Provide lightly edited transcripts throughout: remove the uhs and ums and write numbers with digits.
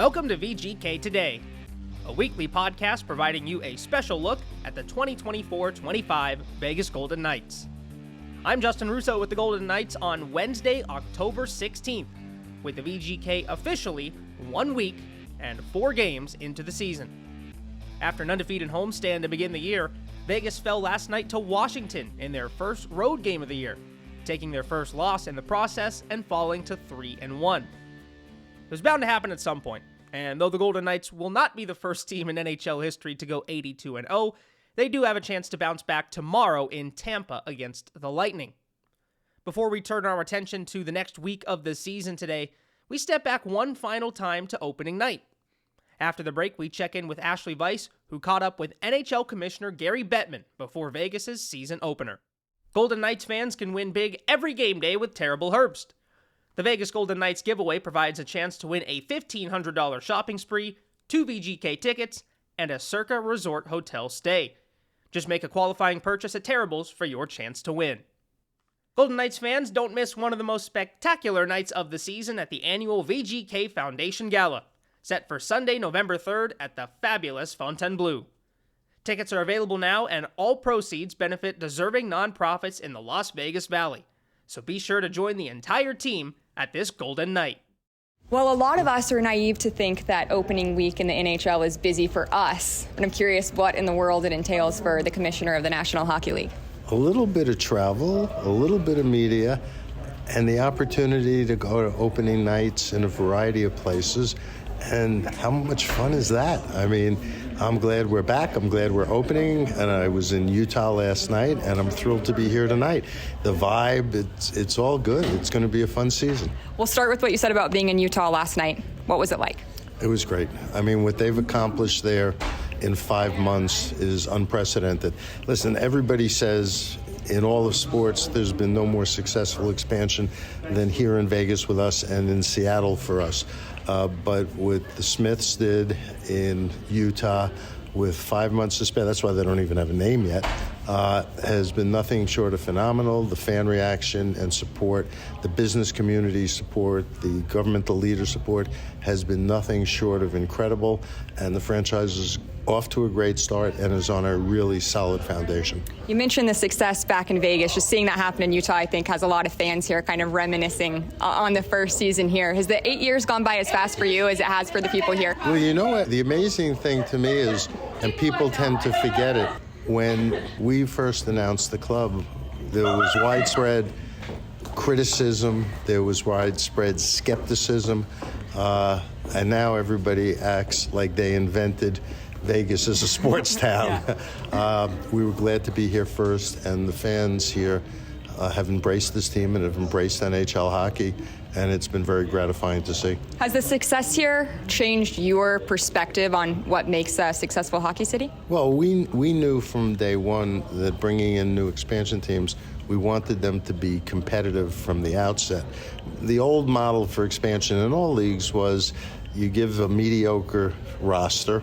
Welcome to VGK Today, a weekly podcast providing you a special look at the 2024-25 Vegas Golden Knights. I'm Justin Russo with the Golden Knights on Wednesday, October 16th, with the VGK officially 1 week and 4 games into the season. After an undefeated homestand to begin the year, Vegas fell last night to Washington in their first road game of the year, taking their first loss in the process and falling to 3-1. It was bound to happen at some point, and though the Golden Knights will not be the first team in NHL history to go 82-0, they do have a chance to bounce back tomorrow in Tampa against the Lightning. Before we turn our attention to the next week of the season today, we step back one final time to opening night. After the break, we check in with Ashali Vise, who caught up with NHL Commissioner Gary Bettman before Vegas' season opener. Golden Knights fans can win big every game day with Terrible Herbst. The Vegas Golden Knights giveaway provides a chance to win a $1,500 shopping spree, 2 VGK tickets, and a Circa Resort hotel stay. Just make a qualifying purchase at Terrible's for your chance to win. Golden Knights fans, don't miss one of the most spectacular nights of the season at the annual VGK Foundation Gala, set for Sunday, November 3rd at the fabulous Fontainebleau. Tickets are available now, and all proceeds benefit deserving nonprofits in the Las Vegas Valley. So be sure to join the entire team at this Golden Night. Well, a lot of us are naive to think that opening week in the NHL is busy for us. And I'm curious what in the world it entails for the Commissioner of the National Hockey League. A little bit of travel, a little bit of media, and the opportunity to go to opening nights in a variety of places. And how much fun is that? I mean, I'm glad we're back. I'm glad we're opening. And I was in Utah last night, and I'm thrilled to be here tonight. The vibe, it's all good. It's going to be a fun season. We'll start with what you said about being in Utah last night. What was it like? It was great. I mean, what they've accomplished there in 5 months is unprecedented. Listen, everybody says in all of sports, there's been no more successful expansion than here in Vegas with us and in Seattle for us. But what the Smiths did in Utah with 5 months to spare, that's why they don't even have a name yet, has been nothing short of phenomenal. The fan reaction and support, the business community support, the governmental leader support has been nothing short of incredible. And the franchise is off to a great start and is on a really solid foundation. You mentioned the success back in Vegas. Just seeing that happen in Utah, I think, has a lot of fans here kind of reminiscing on the first season here. Has the 8 years gone by as fast for you as it has for the people here? Well, you know what? The amazing thing to me is, and people tend to forget it, when we first announced the club, there was widespread criticism, there was widespread skepticism, and now everybody acts like they invented Vegas as a sports town. We were glad to be here first, and the fans here have embraced this team and have embraced NHL hockey, and it's been very gratifying to see. Has the success here changed your perspective on what makes a successful hockey city? Well, we knew from day one that bringing in new expansion teams, we wanted them to be competitive from the outset. The old model for expansion in all leagues was you give a mediocre roster.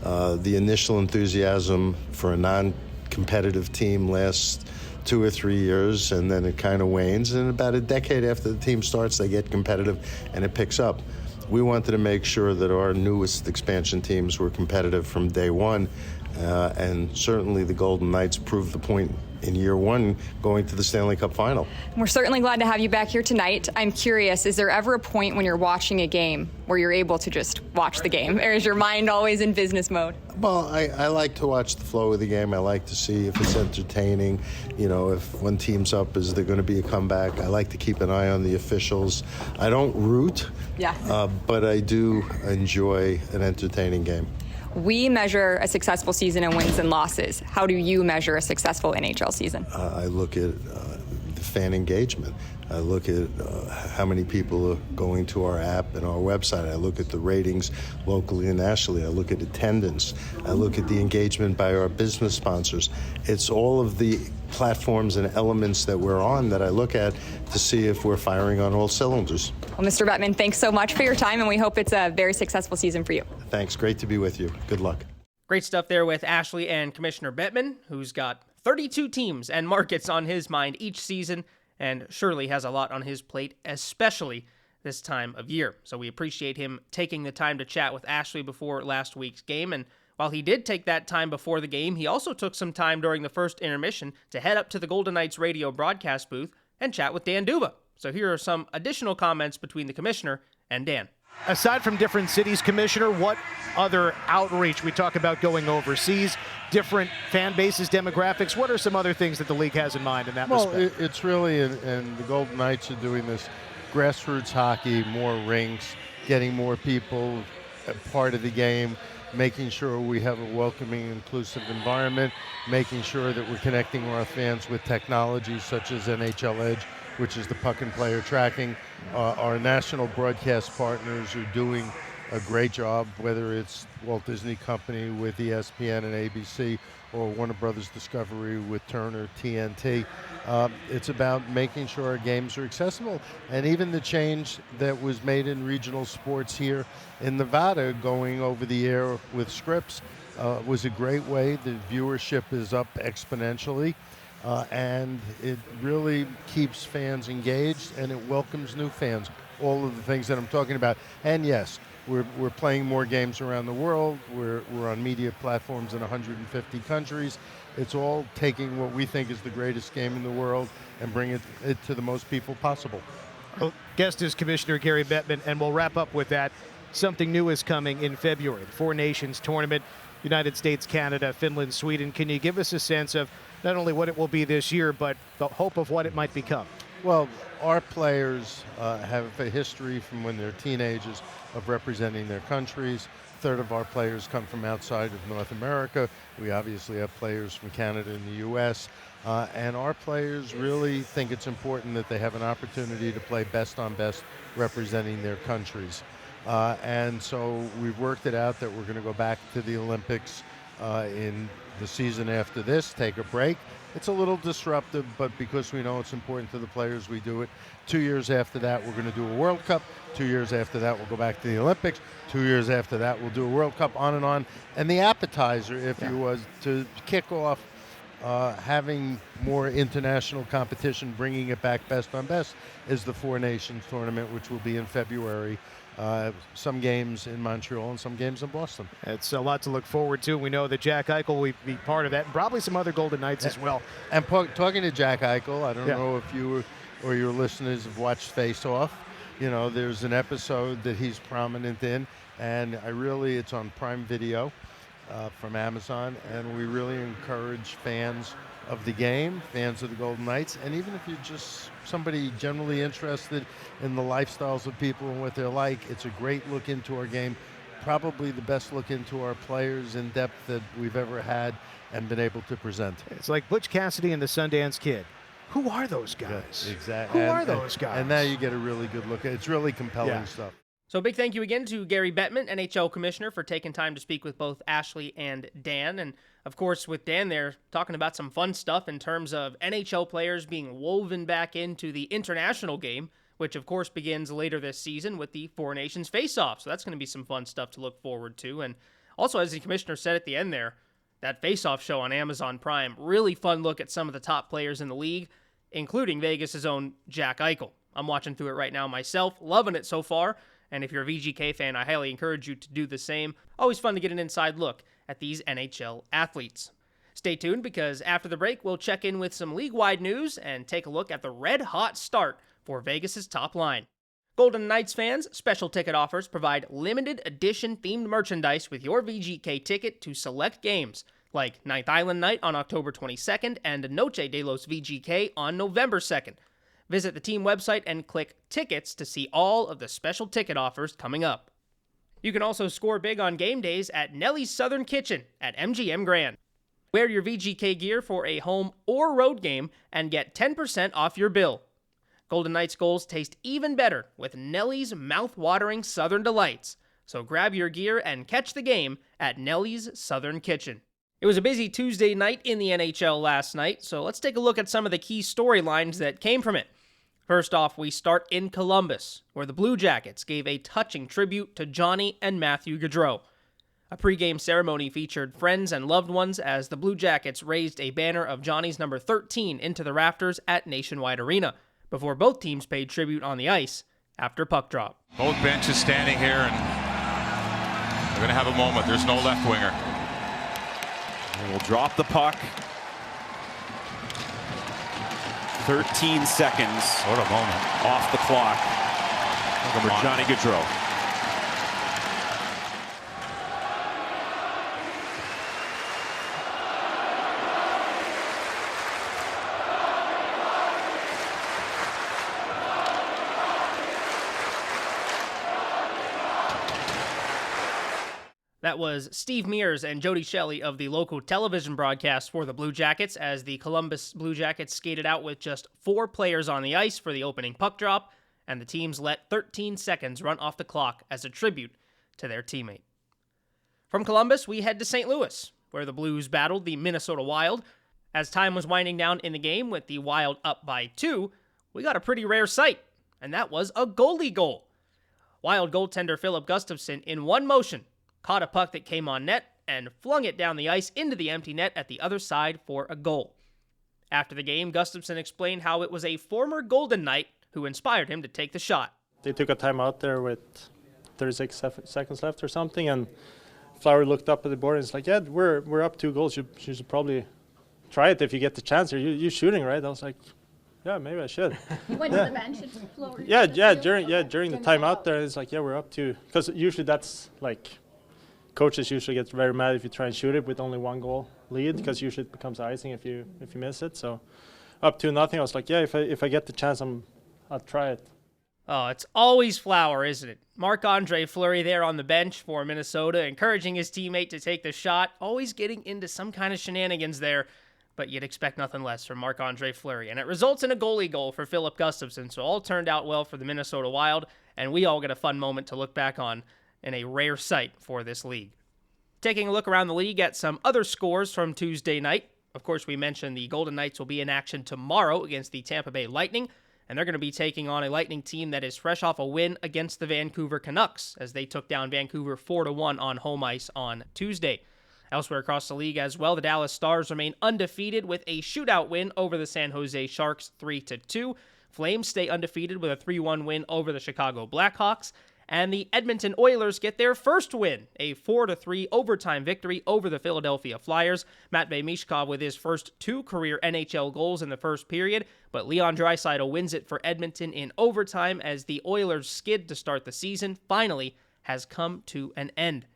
The initial enthusiasm for a non-competitive team lasts 2 or 3 years, and then it kind of wanes. And about a decade after the team starts, they get competitive, and it picks up. We wanted to make sure that our newest expansion teams were competitive from day one, and certainly the Golden Knights proved the point in year one, going to the Stanley Cup final. We're certainly glad to have you back here tonight. I'm curious, is there ever a point when you're watching a game where you're able to just watch the game? Or is your mind always in business mode? Well, I like to watch the flow of the game. I like to see if it's entertaining. You know, if one team's up, is there going to be a comeback? I like to keep an eye on the officials. I don't root, but I do enjoy an entertaining game. We measure a successful season in wins and losses. How do you measure a successful NHL season? I look at the fan engagement. I look at how many people are going to our app and our website. I look at the ratings locally and nationally. I look at attendance. I look at the engagement by our business sponsors. It's all of the platforms and elements that we're on that I look at to see if we're firing on all cylinders. Well, Mr. Bettman, thanks so much for your time, and we hope it's a very successful season for you. Thanks. Great to be with you. Good luck. Great stuff there with Ashali and Commissioner Bettman, who's got 32 teams and markets on his mind each season, and surely has a lot on his plate, especially this time of year. So we appreciate him taking the time to chat with Ashali before last week's game. And while he did take that time before the game, he also took some time during the first intermission to head up to the Golden Knights radio broadcast booth and chat with Dan Duva. So here are some additional comments between the commissioner and Dan. Aside from different cities, Commissioner, what other outreach? We talk about going overseas, different fan bases, demographics. What are some other things that the league has in mind in that respect? Well, it's really, and the Golden Knights are doing this, grassroots hockey, more rinks, getting more people a part of the game, making sure we have a welcoming, inclusive environment, making sure that we're connecting our fans with technology such as NHL Edge, which is the puck and player tracking. Our national broadcast partners are doing a great job, whether it's Walt Disney Company with ESPN and ABC or Warner Brothers Discovery with Turner, TNT. It's about making sure our games are accessible. And even the change that was made in regional sports here in Nevada, going over the air with Scripps, was a great way. The viewership is up exponentially. And it really keeps fans engaged, and it welcomes new fans. All of the things that I'm talking about. And yes, we're playing more games around the world. We're on media platforms in 150 countries. It's all taking what we think is the greatest game in the world and bringing it to the most people possible. Well, guest is Commissioner Gary Bettman, and we'll wrap up with that. Something new is coming in February, the Four Nations Tournament, United States, Canada, Finland, Sweden. Can you give us a sense of not only what it will be this year, but the hope of what it might become? Well, our players have a history from when they're teenagers of representing their countries. A third of our players come from outside of North America. We obviously have players from Canada and the U.S. And our players really think it's important that they have an opportunity to play best on best representing their countries. And so we've worked it out that we're going to go back to the Olympics in the season after this, take a break. It's a little disruptive, but because we know it's important to the players, we do it. 2 years after that, we're going to do a World Cup. 2 years after that, we'll go back to the Olympics. 2 years after that, we'll do a World Cup, on and on. And the appetizer, if you was to kick off having more international competition, bringing it back best on best, is the Four Nations Tournament, which will be in February. Some games in Montreal and some games in Boston. It's a lot to look forward to. We know that Jack Eichel will be part of that, and probably some other Golden Knights as well. And talking to Jack Eichel, I don't know if you or your listeners have watched Face Off. You know, there's an episode that he's prominent in, and it's on Prime Video from Amazon, and we really encourage fans of the game, fans of the Golden Knights, and even if you're just somebody generally interested in the lifestyles of people and what they're like, it's a great look into our game, probably the best look into our players in depth that we've ever had and been able to present. It's like Butch Cassidy and the Sundance Kid. Who are those guys? Yeah, exactly. Who are those guys? And now you get a really good look. It's really compelling stuff. So a big thank you again to Gary Bettman, NHL Commissioner, for taking time to speak with both Ashali and Dan. And, of course, with Dan there, talking about some fun stuff in terms of NHL players being woven back into the international game, which, of course, begins later this season with the Four Nations Face-Off. So that's going to be some fun stuff to look forward to. And also, as the Commissioner said at the end there, that Face-Off show on Amazon Prime, really fun look at some of the top players in the league, including Vegas' own Jack Eichel. I'm watching through it right now myself, loving it so far. And if you're a VGK fan, I highly encourage you to do the same. Always fun to get an inside look at these NHL athletes. Stay tuned, because after the break, we'll check in with some league-wide news and take a look at the red-hot start for Vegas' top line. Golden Knights fans, special ticket offers provide limited edition themed merchandise with your VGK ticket to select games, like Ninth Island Night on October 22nd and Noche de los VGK on November 2nd. Visit the team website and click Tickets to see all of the special ticket offers coming up. You can also score big on game days at Nellie's Southern Kitchen at MGM Grand. Wear your VGK gear for a home or road game and get 10% off your bill. Golden Knights goals taste even better with Nellie's mouth-watering Southern Delights. So grab your gear and catch the game at Nellie's Southern Kitchen. It was a busy Tuesday night in the NHL last night, so let's take a look at some of the key storylines that came from it. First off, we start in Columbus, where the Blue Jackets gave a touching tribute to Johnny and Matthew Gaudreau. A pregame ceremony featured friends and loved ones as the Blue Jackets raised a banner of Johnny's number 13 into the rafters at Nationwide Arena, before both teams paid tribute on the ice after puck drop. Both benches standing here, and they're going to have a moment. There's no left winger. And we'll drop the puck. 13 seconds. What a moment. Off the clock for Johnny Gaudreau. That was Steve Mears and Jody Shelley of the local television broadcast for the Blue Jackets as the Columbus Blue Jackets skated out with just 4 players on the ice for the opening puck drop, and the teams let 13 seconds run off the clock as a tribute to their teammate. From Columbus, we head to St. Louis, where the Blues battled the Minnesota Wild. As time was winding down in the game with the Wild up by 2, we got a pretty rare sight, and that was a goalie goal. Wild goaltender Philip Gustafsson, in one motion, caught a puck that came on net and flung it down the ice into the empty net at the other side for a goal. After the game, Gustafsson explained how it was a former Golden Knight who inspired him to take the shot. They took a timeout there with 36 seconds left or something, and Flower looked up at the board and it's like, yeah, we're up 2 goals. You should probably try it if you get the chance. You're shooting, right? I was like, yeah, maybe I should. You went to the bench and Flower. During the timeout there, it's like, yeah, we're up 2, because usually that's like, coaches usually get very mad if you try and shoot it with only 1 goal lead, because usually it becomes icing if you miss it. So up 2-0, I was like, yeah, if I get the chance, I'll try it. Oh, it's always Flower, isn't it? Marc-Andre Fleury there on the bench for Minnesota, encouraging his teammate to take the shot, always getting into some kind of shenanigans there, but you'd expect nothing less from Marc-Andre Fleury. And it results in a goalie goal for Philip Gustafsson, so all turned out well for the Minnesota Wild, and we all get a fun moment to look back on in a rare sight for this league. Taking a look around the league at some other scores from Tuesday night. Of course, we mentioned the Golden Knights will be in action tomorrow against the Tampa Bay Lightning, and they're going to be taking on a Lightning team that is fresh off a win against the Vancouver Canucks, as they took down Vancouver 4-1 on home ice on Tuesday. Elsewhere across the league as well, the Dallas Stars remain undefeated with a shootout win over the San Jose Sharks 3-2. Flames stay undefeated with a 3-1 win over the Chicago Blackhawks. And the Edmonton Oilers get their first win, a 4-3 overtime victory over the Philadelphia Flyers. Matvei Michkov with his first 2 career NHL goals in the first period, but Leon Draisaitl wins it for Edmonton in overtime as the Oilers' skid to start the season finally has come to an end.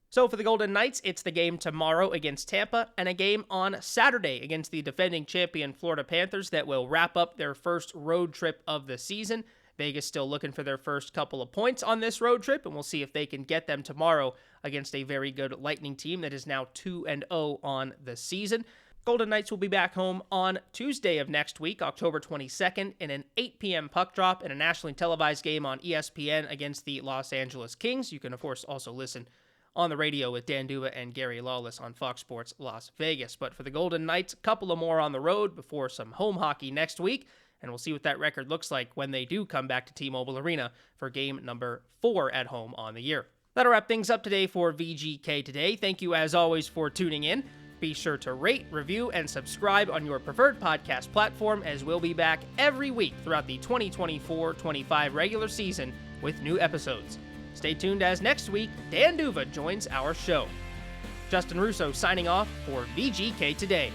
So for the Golden Knights, it's the game tomorrow against Tampa and a game on Saturday against the defending champion Florida Panthers that will wrap up their first road trip of the season. Vegas still looking for their first couple of points on this road trip, and we'll see if they can get them tomorrow against a very good Lightning team that is now 2-0 on the season. Golden Knights will be back home on Tuesday of next week, October 22nd, in an 8 p.m. puck drop in a nationally televised game on ESPN against the Los Angeles Kings. You can, of course, also listen on the radio with Dan Duva and Gary Lawless on Fox Sports Las Vegas. But for the Golden Knights, a couple of more on the road before some home hockey next week. And we'll see what that record looks like when they do come back to T-Mobile Arena for game number 4 at home on the year. That'll wrap things up today for VGK Today. Thank you, as always, for tuning in. Be sure to rate, review, and subscribe on your preferred podcast platform, as we'll be back every week throughout the 2024-25 regular season with new episodes. Stay tuned, as next week, Dan Duva joins our show. Justin Russo signing off for VGK Today.